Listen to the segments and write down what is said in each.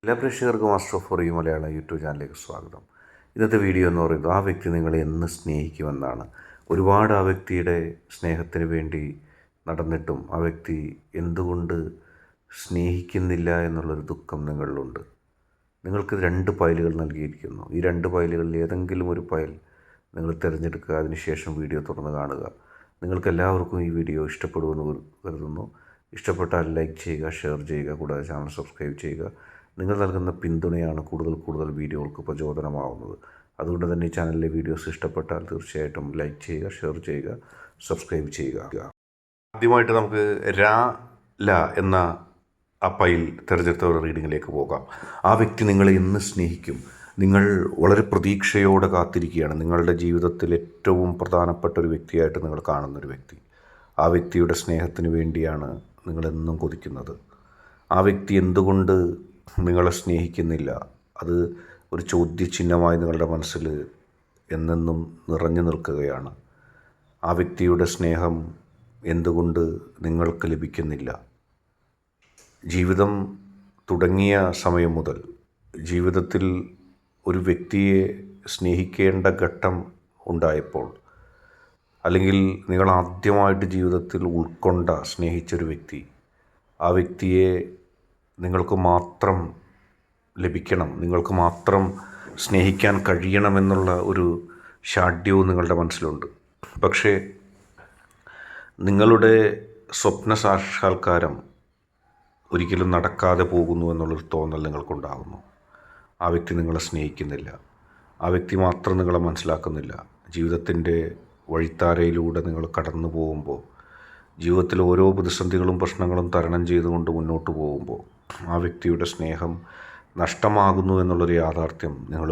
എല്ലാ പ്രേക്ഷകർക്കും master of for you Malayalam YouTube ചാനലിലേക്ക് സ്വാഗതം. ഇന്നത്തെ വീഡിയോ എന്ന് പറയുന്നത് ആ വ്യക്തി നിങ്ങളെ എന്ന് സ്നേഹിക്കുമെന്നാണ്. ഒരുപാട് ആ വ്യക്തിയുടെ സ്നേഹത്തിന് വേണ്ടി നടന്നിട്ടും ആ വ്യക്തി എന്തുകൊണ്ട് സ്നേഹിക്കുന്നില്ല എന്നുള്ളൊരു ദുഃഖം നിങ്ങളിലുണ്ട്. നിങ്ങൾക്ക് 2 ഫയലുകൾ നൽകിയിരിക്കുന്നു. ഈ 2 ഫയലുകളിൽ ഏതെങ്കിലും ഒരു ഫയൽ നിങ്ങൾ തിരഞ്ഞെടുക്കുക. അതിനുശേഷം വീഡിയോ തുറന്ന് കാണുക. നിങ്ങൾക്കെല്ലാവർക്കും ഈ വീഡിയോ ഇഷ്ടപ്പെടുമെന്ന് കരുതുന്നു. ഇഷ്ടപ്പെട്ടാൽ ലൈക്ക് ചെയ്യുക, ഷെയർ ചെയ്യുക, കൂടാതെ ചാനൽ സബ്സ്ക്രൈബ് ചെയ്യുക. നിങ്ങൾ നൽകുന്ന പിന്തുണയാണ് കൂടുതൽ വീഡിയോകൾക്ക് പ്രചോദനമാവുന്നത്. അതുകൊണ്ട് തന്നെ ഈ ചാനലിലെ വീഡിയോസ് ഇഷ്ടപ്പെട്ടാൽ തീർച്ചയായിട്ടും ലൈക്ക് ചെയ്യുക, ഷെയർ ചെയ്യുക, സബ്സ്ക്രൈബ് ചെയ്യുക. ആദ്യമായിട്ട് നമുക്ക് ല എന്ന ആ ഫയൽ തിരഞ്ഞെടുത്ത ഒരു റീഡിങ്ങിലേക്ക് പോകാം. ആ വ്യക്തി നിങ്ങളെ എന്ന് സ്നേഹിക്കും. നിങ്ങൾ വളരെ പ്രതീക്ഷയോടെ കാത്തിരിക്കുകയാണ്. നിങ്ങളുടെ ജീവിതത്തിൽ ഏറ്റവും പ്രധാനപ്പെട്ട ഒരു വ്യക്തിയായിട്ട് നിങ്ങൾ കാണുന്നൊരു വ്യക്തി. ആ വ്യക്തിയുടെ സ്നേഹത്തിന് വേണ്ടിയാണ് നിങ്ങളെന്നും കൊതിക്കുന്നത്. ആ വ്യക്തി എന്തുകൊണ്ട് നിങ്ങളെ സ്നേഹിക്കുന്നില്ല? അത് ഒരു ചോദ്യചിഹ്നമായി നിങ്ങളുടെ മനസ്സിൽ എന്നെന്നും നിറഞ്ഞു നിൽക്കുകയാണ്. ആ വ്യക്തിയുടെ സ്നേഹം എന്തുകൊണ്ട് നിങ്ങൾക്ക് ലഭിക്കുന്നില്ല? ജീവിതം തുടങ്ങിയ സമയം മുതൽ ജീവിതത്തിൽ ഒരു വ്യക്തിയെ സ്നേഹിക്കേണ്ട ഘട്ടം ഉണ്ടായപ്പോൾ, അല്ലെങ്കിൽ നിങ്ങൾ ആദ്യമായിട്ട് ജീവിതത്തിൽ സ്നേഹിച്ചൊരു വ്യക്തി, ആ വ്യക്തിയെ നിങ്ങൾക്ക് മാത്രം ലഭിക്കണം, നിങ്ങൾക്ക് മാത്രം സ്നേഹിക്കാൻ കഴിയണമെന്നുള്ള ഒരു ശാഠ്യവും നിങ്ങളുടെ മനസ്സിലുണ്ട്. പക്ഷേ നിങ്ങളുടെ സ്വപ്ന സാക്ഷാത്കാരം ഒരിക്കലും നടക്കാതെ പോകുന്നു എന്നുള്ളൊരു തോന്നൽ നിങ്ങൾക്കുണ്ടാകുന്നു. ആ വ്യക്തി നിങ്ങളെ സ്നേഹിക്കുന്നില്ല. ആ വ്യക്തി മാത്രം നിങ്ങളെ മനസ്സിലാക്കുന്നില്ല. ജീവിതത്തിൻ്റെ വഴിത്താരയിലൂടെ നിങ്ങൾ കടന്നു പോകുമ്പോൾ, ജീവിതത്തിൽ ഓരോ പ്രതിസന്ധികളും പ്രശ്നങ്ങളും തരണം ചെയ്തുകൊണ്ട് മുന്നോട്ട് പോകുമ്പോൾ ആ വ്യക്തിയുടെ സ്നേഹം നഷ്ടമാകുന്നു എന്നുള്ളൊരു യാഥാർത്ഥ്യം നിങ്ങൾ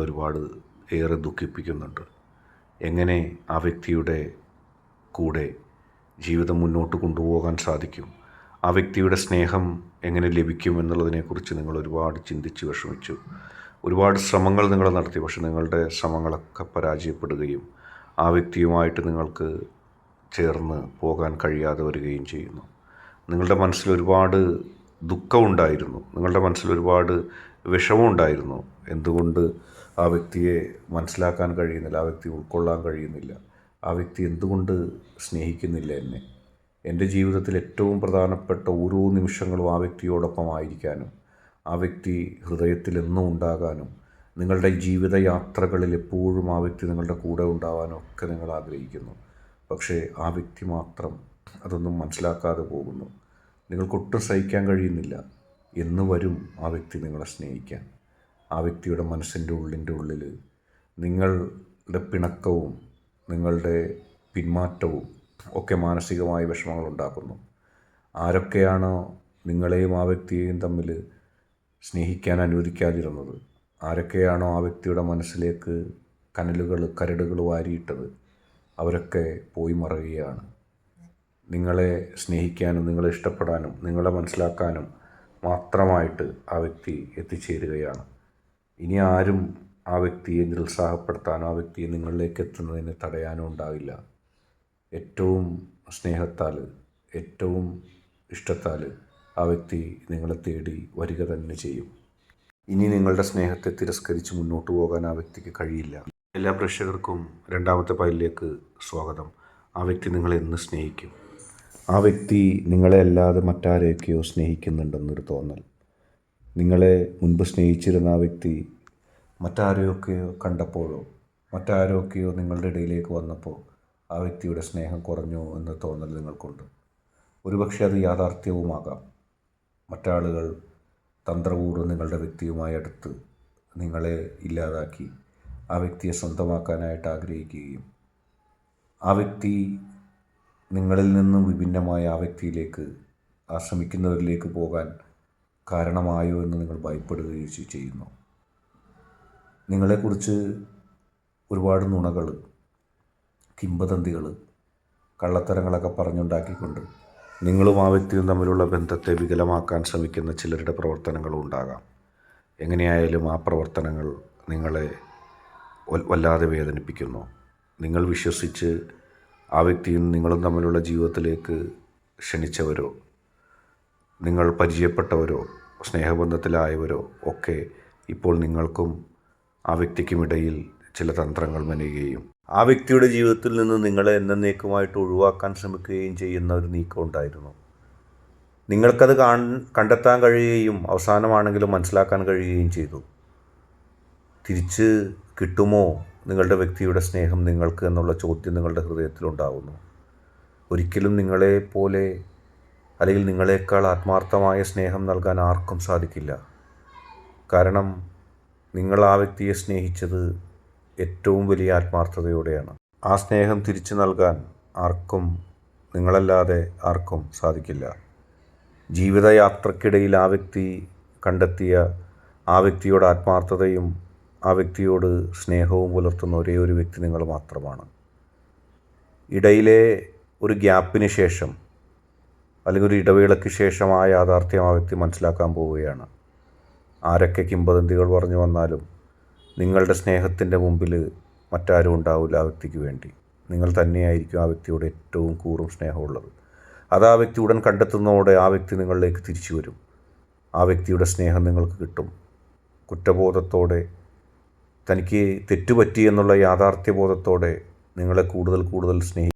ഏറെ ദുഃഖിപ്പിക്കുന്നുണ്ട്. എങ്ങനെ ആ വ്യക്തിയുടെ കൂടെ ജീവിതം മുന്നോട്ട് കൊണ്ടുപോകാൻ സാധിക്കും? ആ വ്യക്തിയുടെ സ്നേഹം എങ്ങനെ ലഭിക്കും എന്നുള്ളതിനെക്കുറിച്ച് നിങ്ങൾ ഒരുപാട് ചിന്തിച്ച് വിഷമിച്ചു. ഒരുപാട് ശ്രമങ്ങൾ നിങ്ങൾ നടത്തി. പക്ഷെ നിങ്ങളുടെ ശ്രമങ്ങളൊക്കെ പരാജയപ്പെടുകയും ആ വ്യക്തിയുമായിട്ട് നിങ്ങൾക്ക് ചേർന്ന് പോകാൻ കഴിയാതെ വരികയും ചെയ്യുന്നു. നിങ്ങളുടെ മനസ്സിൽ ഒരുപാട് ദുഃഖമുണ്ടായിരുന്നു. നിങ്ങളുടെ മനസ്സിൽ ഒരുപാട് വിഷമമുണ്ടായിരുന്നു. എന്തുകൊണ്ട് ആ വ്യക്തിയെ മനസ്സിലാക്കാൻ കഴിയുന്നില്ല? ആ വ്യക്തി ഉൾക്കൊള്ളാൻ കഴിയുന്നില്ല? ആ വ്യക്തി എന്തുകൊണ്ട് സ്നേഹിക്കുന്നില്ല എന്നെ? എൻ്റെ ജീവിതത്തിൽ ഏറ്റവും പ്രധാനപ്പെട്ട ഓരോ നിമിഷങ്ങളും ആ വ്യക്തിയോടൊപ്പം ആയിരിക്കാനും ആ വ്യക്തി ഹൃദയത്തിൽ എന്നും ഉണ്ടാകാനും നിങ്ങളുടെ ജീവിതയാത്രകളിൽ എപ്പോഴും ആ വ്യക്തി നിങ്ങളുടെ കൂടെ ഉണ്ടാവാനും ഒക്കെ നിങ്ങൾ ആഗ്രഹിക്കുന്നു. പക്ഷേ ആ വ്യക്തി മാത്രം അതൊന്നും മനസ്സിലാക്കാതെ പോകുന്നു. നിങ്ങൾക്കൊട്ടും സഹിക്കാൻ കഴിയുന്നില്ല. എന്ന് വരും ആ വ്യക്തി നിങ്ങളെ സ്നേഹിക്കാൻ? ആ വ്യക്തിയുടെ മനസ്സിൻ്റെ ഉള്ളിൽ നിങ്ങളുടെ പിണക്കവും നിങ്ങളുടെ പിന്മാറ്റവും ഒക്കെ മാനസികമായ വിഷമങ്ങൾ ഉണ്ടാക്കുന്നു. ആരൊക്കെയാണോ നിങ്ങളെയും ആ വ്യക്തിയെയും തമ്മിൽ സ്നേഹിക്കാൻ അനുവദിക്കാതിരുന്നത്, ആരൊക്കെയാണോ ആ വ്യക്തിയുടെ മനസ്സിലേക്ക് കരടുകൾ വാരിയിട്ടത്, അവരൊക്കെ പോയി മറയുകയാണ്. നിങ്ങളെ സ്നേഹിക്കാനും നിങ്ങളെ ഇഷ്ടപ്പെടാനും നിങ്ങളെ മനസ്സിലാക്കാനും മാത്രമായിട്ട് ആ വ്യക്തി എത്തിച്ചേരുകയാണ്. ഇനി ആരും ആ വ്യക്തിയെ നിരുത്സാഹപ്പെടുത്താനോ ആ വ്യക്തിയെ നിങ്ങളിലേക്ക് എത്തുന്നതിന് തടയാനോ ഉണ്ടാവില്ല. ഏറ്റവും സ്നേഹത്താൽ, ഏറ്റവും ഇഷ്ടത്താൽ ആ വ്യക്തി നിങ്ങളെ തേടി വരിക തന്നെ ചെയ്യും. ഇനി നിങ്ങളുടെ സ്നേഹത്തെ തിരസ്കരിച്ച് മുന്നോട്ട് പോകാൻ ആ വ്യക്തിക്ക് കഴിയില്ല. എല്ലാ പ്രേക്ഷകർക്കും രണ്ടാമത്തെ ഫയലിലേക്ക് സ്വാഗതം. ആ വ്യക്തി നിങ്ങളെ എന്ന് സ്നേഹിക്കും? ആ വ്യക്തി നിങ്ങളെ അല്ലാതെ മറ്റാരെയൊക്കെയോ സ്നേഹിക്കുന്നുണ്ടെന്നൊരു തോന്നൽ. നിങ്ങളെ മുൻപ് സ്നേഹിച്ചിരുന്ന ആ വ്യക്തി മറ്റാരെയൊക്കെയോ കണ്ടപ്പോഴോ മറ്റാരെയൊക്കെയോ നിങ്ങളുടെ ഇടയിലേക്ക് വന്നപ്പോൾ ആ വ്യക്തിയുടെ സ്നേഹം കുറഞ്ഞു എന്ന തോന്നൽ നിങ്ങൾക്കുണ്ട്. ഒരുപക്ഷെ അത് യാഥാർത്ഥ്യവുമാകാം. മറ്റാളുകൾ തന്ത്രപൂർവ്വം നിങ്ങളുടെ വ്യക്തിയുമായി അടുത്ത് നിങ്ങളെ ഇല്ലാതാക്കി ആ വ്യക്തിയെ സ്വന്തമാക്കാനായിട്ട് ആഗ്രഹിക്കുകയും ആ വ്യക്തി നിങ്ങളിൽ നിന്നും വിഭിന്നമായ ആ വ്യക്തിയിലേക്ക്, ആ ശ്രമിക്കുന്നവരിലേക്ക് പോകാൻ കാരണമായോ എന്ന് നിങ്ങൾ ഭയപ്പെടുകയും ചെയ്യുന്നു. നിങ്ങളെക്കുറിച്ച് ഒരുപാട് നുണകൾ, കിംവദന്തികൾ, കള്ളത്തരങ്ങളൊക്കെ പറഞ്ഞുണ്ടാക്കിക്കൊണ്ട് നിങ്ങളും ആ വ്യക്തിയും തമ്മിലുള്ള ബന്ധത്തെ വികലമാക്കാൻ ശ്രമിക്കുന്ന ചിലരുടെ പ്രവർത്തനങ്ങളും ഉണ്ടാകാം. എങ്ങനെയായാലും ആ പ്രവർത്തനങ്ങൾ നിങ്ങളെ വല്ലാതെ വേദനിപ്പിക്കുന്നു. നിങ്ങൾ വിശ്വസിച്ച് ആ വ്യക്തിയും നിങ്ങളും തമ്മിലുള്ള ജീവിതത്തിലേക്ക് ക്ഷണിച്ചവരോ നിങ്ങൾ പരിചയപ്പെട്ടവരോ സ്നേഹബന്ധത്തിലായവരോ ഒക്കെ ഇപ്പോൾ നിങ്ങൾക്കും ആ വ്യക്തിക്കുമിടയിൽ ചില തന്ത്രങ്ങൾ മെനയുകയും ആ വ്യക്തിയുടെ ജീവിതത്തിൽ നിന്ന് നിങ്ങളെ എന്നേക്കുമായിട്ട് ഒഴിവാക്കാൻ ശ്രമിക്കുകയും ചെയ്യുന്ന ഒരു നീക്കം ഉണ്ടായിരുന്നു. നിങ്ങൾക്കത് കണ്ടെത്താൻ കഴിയുകയും അവസാനമാണെങ്കിലും മനസ്സിലാക്കാൻ കഴിയുകയും ചെയ്തു. തിരിച്ച് കിട്ടുമോ നിങ്ങളുടെ വ്യക്തിയുടെ സ്നേഹം നിങ്ങൾക്ക് എന്നുള്ള ചോദ്യം നിങ്ങളുടെ ഹൃദയത്തിലുണ്ടാകുന്നു. ഒരിക്കലും നിങ്ങളെപ്പോലെ അല്ലെങ്കിൽ നിങ്ങളെക്കാൾ ആത്മാർത്ഥമായ സ്നേഹം നൽകാൻ ആർക്കും സാധിക്കില്ല. കാരണം നിങ്ങൾ ആ വ്യക്തിയെ സ്നേഹിച്ചത് ഏറ്റവും വലിയ ആത്മാർത്ഥതയോടെയാണ്. ആ സ്നേഹം തിരിച്ചു നൽകാൻ ആർക്കും, നിങ്ങളല്ലാതെ ആർക്കും സാധിക്കില്ല. ജീവിതയാത്രക്കിടയിൽ ആ വ്യക്തി കണ്ടെത്തിയ ആ വ്യക്തിയോട് ആത്മാർത്ഥതയും ആ വ്യക്തിയോട് സ്നേഹവും പുലർത്തുന്ന ഒരേ ഒരു വ്യക്തി നിങ്ങൾ മാത്രമാണ്. ഇടയിലെ ഒരു ഗ്യാപ്പിന് ശേഷം അല്ലെങ്കിൽ ഒരു ഇടവേളയ്ക്ക് ശേഷം ആ യാഥാർത്ഥ്യം ആ വ്യക്തി മനസ്സിലാക്കാൻ പോവുകയാണ്. ആരൊക്കെ കിംവദന്തികൾ പറഞ്ഞു വന്നാലും നിങ്ങളുടെ സ്നേഹത്തിൻ്റെ മുമ്പിൽ മറ്റാരും ഉണ്ടാവില്ല. ആ വ്യക്തിക്ക് വേണ്ടി നിങ്ങൾ തന്നെയായിരിക്കും ആ വ്യക്തിയോട് ഏറ്റവും കൂറും സ്നേഹമുള്ളത്. അത് ആ വ്യക്തി ഉടൻ കണ്ടെത്തുന്നതോടെ ആ വ്യക്തി നിങ്ങളിലേക്ക് തിരിച്ചു വരും. ആ വ്യക്തിയുടെ സ്നേഹം നിങ്ങൾക്ക് കിട്ടും. കുറ്റബോധത്തോടെ, തനിക്ക് തെറ്റുപറ്റി എന്നുള്ള യാഥാർത്ഥ്യബോധത്തോടെ നിങ്ങളെ കൂടുതൽ കൂടുതൽ